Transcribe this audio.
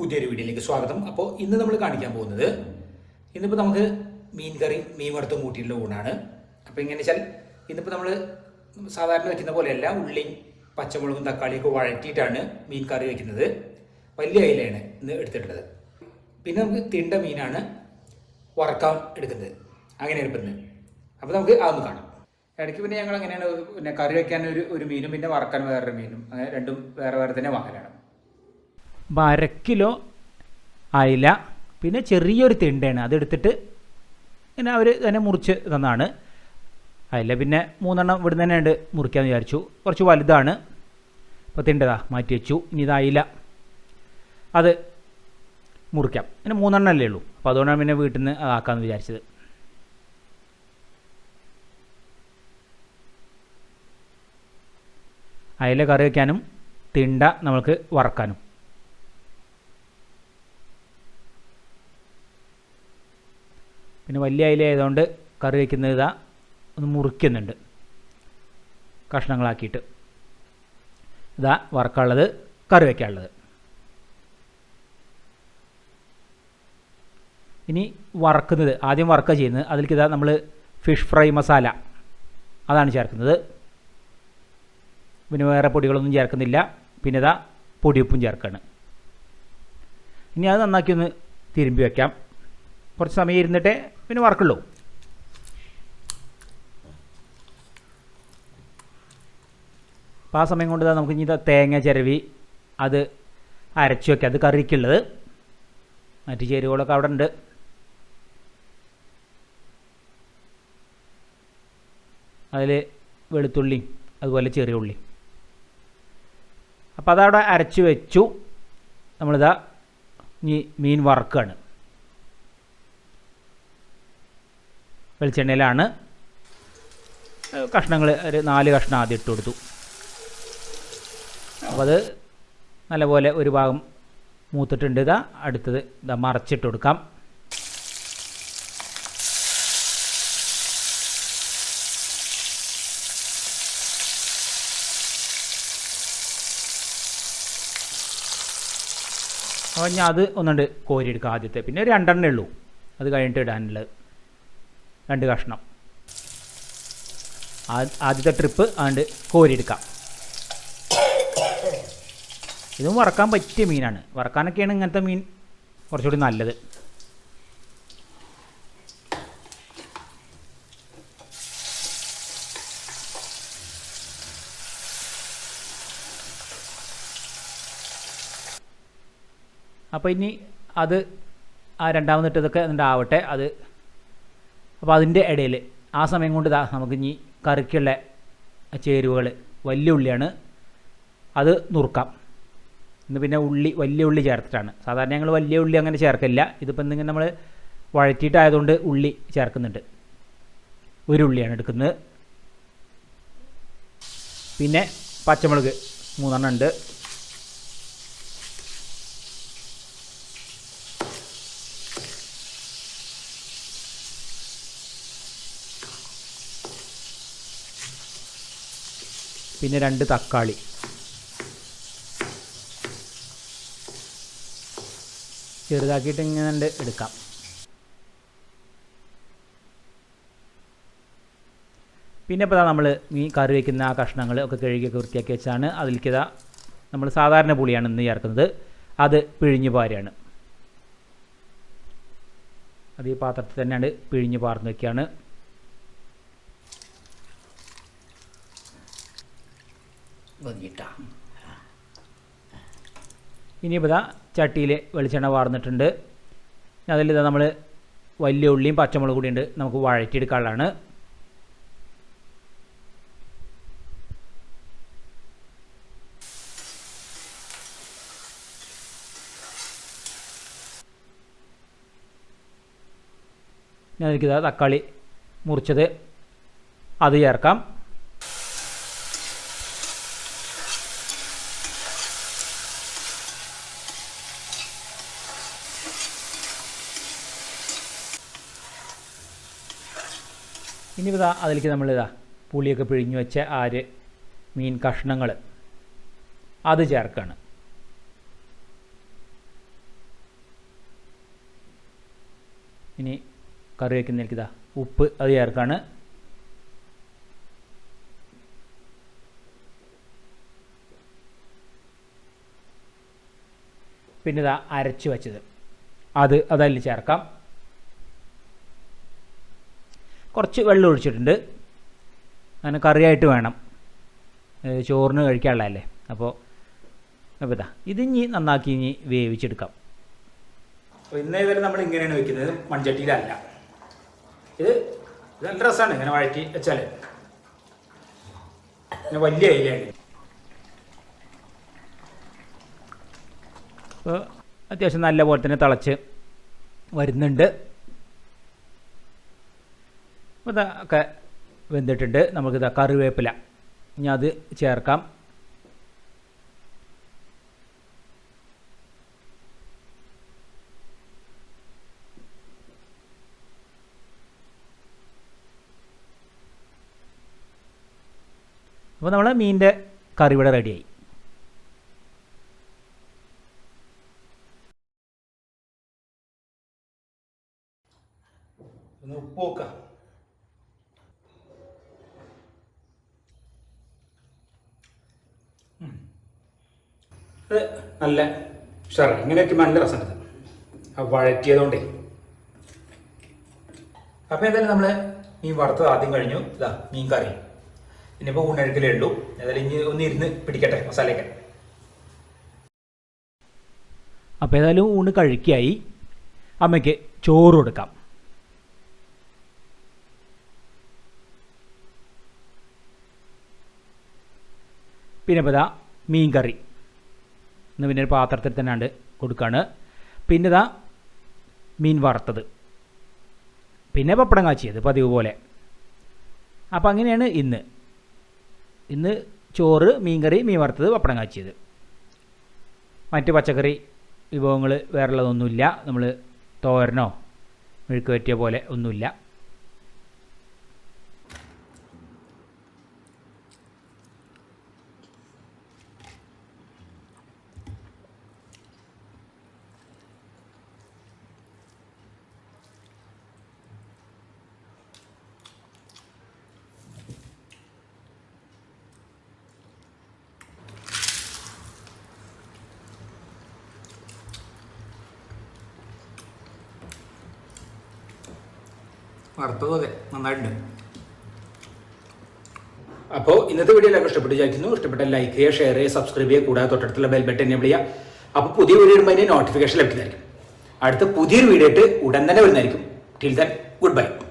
പുതിയൊരു വീഡിയോയിലേക്ക് സ്വാഗതം. അപ്പോൾ ഇന്ന് നമ്മൾ കാണിക്കാൻ പോകുന്നത് ഇന്നിപ്പോൾ നമുക്ക് മീൻ കറി മീൻ വറുത്തും കൂട്ടിയിട്ടുള്ള ഊണാണ്. അപ്പോൾ ഇങ്ങനെ വെച്ചാൽ ഇന്നിപ്പോൾ നമ്മൾ സാധാരണ വയ്ക്കുന്ന പോലെയല്ല, ഉള്ളിയും പച്ചമുളകും തക്കാളിയൊക്കെ വഴറ്റിയിട്ടാണ് മീൻ കറി വയ്ക്കുന്നത്. വലിയ അയിലയാണ് ഇന്ന് എടുത്തിട്ടുള്ളത്. പിന്നെ നമുക്ക് തിണ്ട മീനാണ് വറക്കാൻ എടുക്കുന്നത്. അങ്ങനെ എടുക്കുന്നത്. അപ്പോൾ നമുക്ക് അതൊന്ന് കാണാം. ഇടയ്ക്ക് പിന്നെ ഞങ്ങൾ അങ്ങനെയാണ് പിന്നെ കറി വയ്ക്കാൻ ഒരു മീനും പിന്നെ വറക്കാൻ വേറൊരു മീനും, അങ്ങനെ രണ്ടും വേറെ വേറെ തന്നെ വാങ്ങലാണ്. അപ്പോൾ 1/2 കിലോ അയില, പിന്നെ ചെറിയൊരു തിണ്ടയാണ്, അതെടുത്തിട്ട് പിന്നെ അവർ തന്നെ മുറിച്ച് തന്നാണ്. അയില പിന്നെ 3 എണ്ണം ഇവിടെ തന്നെ ഉണ്ട് മുറിക്കാമെന്ന് വിചാരിച്ചു. കുറച്ച് വലുതാണ്. അപ്പോൾ തിണ്ടതാ മാറ്റി വെച്ചു. ഇനി ഇത് അയില അത് മുറിക്കാം. പിന്നെ 3 എണ്ണം അല്ലേ ഉള്ളൂ. അപ്പോൾ അതുകൊണ്ടാണ് പിന്നെ വീട്ടിൽ നിന്ന് അതാക്കാമെന്ന് വിചാരിച്ചത്. അയില കറി വയ്ക്കാനും തിണ്ട നമ്മൾക്ക് വറക്കാനും. പിന്നെ വലിയ അയില ആയതുകൊണ്ട് കറി വയ്ക്കുന്നത് ഇതാ ഒന്ന് മുറിക്കുന്നുണ്ട് കഷ്ണങ്ങളാക്കിയിട്ട്. ഇതാ വറക്കാനുള്ളത്, കറി വയ്ക്കാനുള്ളത്. ഇനി വറക്കുന്നത്, ആദ്യം വറക്കുക ചെയ്യുന്നത്, അതിലേക്ക് ഇതാ നമ്മൾ ഫിഷ് ഫ്രൈ മസാല അതാണ് ചേർക്കുന്നത്. പിന്നെ വേറെ പൊടികളൊന്നും ചേർക്കുന്നില്ല. പിന്നെ ഇതാ പൊടിയുപ്പും ചേർക്കുകയാണ്. ഇനി അത് നന്നാക്കി ഒന്ന് തിരുമ്പി വയ്ക്കാം. കുറച്ച് സമയം ഇരുന്നിട്ടേ പിന്നെ വറക്കുള്ളൂ. അപ്പോൾ ആ സമയം കൊണ്ട് നമുക്ക് ഇനി തേങ്ങ ചിരവി അത് അരച്ച് വയ്ക്കാം. അത് കറിക്കുള്ളത്. മറ്റ് ചേരുവകളൊക്കെ അവിടെ ഉണ്ട്. അതിൽ വെളുത്തുള്ളി അതുപോലെ ചെറിയ ഉള്ളി. അപ്പോൾ അതവിടെ അരച്ച് വെച്ചു. നമ്മളിതാ ഇനി മീൻ വറക്കുകയാണ്. വെളിച്ചെണ്ണയിലാണ് കഷ്ണങ്ങൾ, ഒരു 4 കഷ്ണം ആദ്യം ഇട്ട് കൊടുത്തു. അപ്പോൾ അത് നല്ലപോലെ ഒരു ഭാഗം മൂത്തിട്ടുണ്ട്. ഇതാ അടുത്തത് ഇതാ മറച്ചിട്ട് കൊടുക്കാം. അപ്പോൾ ഞാൻ അത് ഒന്നുണ്ട് കോരിയെടുക്കാം ആദ്യത്തെ. പിന്നെ ഒരു 2 എണ്ണേ ഉള്ളൂ അത് കഴിഞ്ഞിട്ട് ഇടാനുള്ളത്. 2 കഷ്ണം ആദ്യത്തെ ട്രിപ്പ് അതുകൊണ്ട് കോരിയെടുക്കാം. ഇതും വറക്കാൻ പറ്റിയ മീനാണ്. വറക്കാനൊക്കെയാണ് ഇങ്ങനത്തെ മീൻ കുറച്ചുകൂടി നല്ലത്. അപ്പോൾ ഇനി അത് ആ രണ്ടാമതിട്ടതൊക്കെ അതിൻ്റെ ആവട്ടെ. അത് അപ്പോൾ അതിൻ്റെ ഇടയിൽ ആ സമയം കൊണ്ട് ഇതാ നമുക്ക് ഇനി കറിക്കുള്ള ചേരുവകൾ, വലിയ ഉള്ളിയാണ്, അത് നുറുക്കാം. ഇന്ന് പിന്നെ വലിയ ഉള്ളി ചേർത്തിട്ടാണ്. സാധാരണ ഞങ്ങൾ വലിയ ഉള്ളി അങ്ങനെ ചേർക്കില്ല. ഇതിപ്പോൾ എന്തെങ്കിലും നമ്മൾ വഴറ്റിയിട്ടായതുകൊണ്ട് ഉള്ളി ചേർക്കുന്നുണ്ട്. ഒരു ഉള്ളിയാണ് എടുക്കുന്നത്. പിന്നെ പച്ചമുളക് 3 എണ്ണം ഉണ്ട്. പിന്നെ 2 തക്കാളി. ചെറുതാക്കിയിട്ട് ഇങ്ങനെ എടുക്കാം. പിന്നെ ഇപ്പോൾ നമ്മൾ മീൻ കറി വയ്ക്കുന്ന ആ കഷ്ണങ്ങൾ ഒക്കെ കഴുകിയൊക്കെ വൃത്തിയാക്കി വെച്ചാണ്. അതിലേക്കിതാ നമ്മൾ സാധാരണ പുളിയാണ് ഇന്ന് ചേർക്കുന്നത്. അത് പിഴിഞ്ഞ് പാരുകയാണ്. അത് ഈ പാത്രത്തിൽ തന്നെയാണ് പിഴിഞ്ഞ് പാർന്ന് വയ്ക്കുകയാണ്. ഇനിയിപ്പോൾ ഇതാ ചട്ടിയിൽ വെളിച്ചെണ്ണ വാർന്നിട്ടുണ്ട്. അതിലിതാ നമ്മൾ വലിയ ഉള്ളിയും പച്ചമുളകും കൂടി ഉണ്ട്, നമുക്ക് വഴറ്റിയെടുക്കാനുള്ളതാണ്. അതിലേക്കിതാ തക്കാളി മുറിച്ചത് അത് ചേർക്കാം. ഇനി ഇതാ അതിലേക്ക് നമ്മളിതാ പുളിയൊക്കെ പിഴിഞ്ഞ് വെച്ച മീൻ കഷ്ണങ്ങൾ അത് ചേർക്കുകയാണ്. ഇനി കറി വയ്ക്കുന്നതിലേക്ക് ഇതാ ഉപ്പ് അത് ചേർക്കാണ്. പിന്നെ ഇതാ അരച്ച് വെച്ചത് അതതിൽ ചേർക്കാം. കുറച്ച് വെള്ളം ഒഴിച്ചിട്ടുണ്ട്. അങ്ങനെ കറിയായിട്ട് വേണം, ചോറിന് കഴിക്കാനുള്ളതല്ലേ. അപ്പോൾ ഇതാ ഇതിനി നന്നാക്കി ഇനി വേവിച്ചെടുക്കാം. അപ്പോൾ ഇന്നേ വരെ നമ്മൾ ഇങ്ങനെയാണ് വെക്കുന്നത്, മൺചട്ടിയിലല്ല. ഇത് നല്ല രസമാണ് ഇങ്ങനെ വഴറ്റി വെച്ചാൽ. പിന്നെ വലിയ ഇലയാണ്. അപ്പോൾ അത്യാവശ്യം നല്ല പോലെ തന്നെ തിളച്ച് വരുന്നുണ്ട്. അപ്പോൾ ഇതൊക്കെ വെന്തിട്ടുണ്ട്. നമുക്കിതാ കറിവേപ്പില ഇനി അത് ചേർക്കാം. അപ്പോൾ നമ്മളെ മീനിൻ്റെ കറി ഇവിടെ റെഡിയായി. ഒന്ന് ഉപ്പ് നോക്കാം. അത് നല്ല ഉഷാറായി. ഇങ്ങനെയൊക്കെ നല്ല രസമുണ്ട് ആ വഴറ്റിയതുകൊണ്ടേ. അപ്പോൾ എന്തായാലും നമ്മൾ മീൻ വറുത്തത് ആദ്യം കഴിഞ്ഞു. ഇതാ മീൻ കറി. ഇനിയിപ്പോൾ ഊണെടുക്കലേ ഉള്ളൂ. ഏതായാലും ഇനി ഒന്ന് ഇരുന്ന് പിടിക്കട്ടെ മസാലയൊക്കെ. അപ്പോൾ ഏതായാലും ഊണ് കഴിക്കായി. അമ്മയ്ക്ക് ചോറ് കൊടുക്കാം. പിന്നെ ഇപ്പോൾ ഇതാ മീൻ കറി ഇന്ന് പിന്നെ ഒരു പാത്രത്തിൽ തന്നെ കൊടുക്കുകയാണ്. പിന്നെ ഇതാ മീൻ വറുത്തത്, പിന്നെ പപ്പടം കാച്ചിയത് പതിവ് പോലെ. അപ്പോൾ അങ്ങനെയാണ് ഇന്ന് ചോറ്, മീൻ കറി, മീൻ വറുത്തത്, പപ്പടം കാച്ചിയത്. മറ്റ് പച്ചക്കറി വിഭവങ്ങൾ വേറെയുള്ളതൊന്നുമില്ല. നമ്മൾ തോരനോ മെഴുക്ക് പറ്റിയ പോലെ ഒന്നുമില്ല. വറുത്തതും അതെ നന്നായിട്ടുണ്ട്. അപ്പോൾ ഇന്നത്തെ വീഡിയോ എല്ലാവർക്കും ഇഷ്ടപ്പെട്ട് വിചാരിക്കുന്നു. ഇഷ്ടപ്പെട്ട ലൈക്ക് ചെയ്യുക, ഷെയർ ചെയ്യുക, സബ്സ്ക്രൈബ് ചെയ്യുക. കൂടാതെ തൊട്ടടുത്തുള്ള ബെൽ ബട്ടൺ എനേബിൾ ചെയ്യുക. അപ്പോൾ പുതിയ വീഡിയോ ഇടുമ്പോൾ അതിന് നോട്ടിഫിക്കേഷൻ ലഭിക്കുന്നതായിരിക്കും. അടുത്ത പുതിയൊരു വീഡിയോ ആയിട്ട് ഉടൻ തന്നെ വരുന്നതായിരിക്കും. Till then good bye.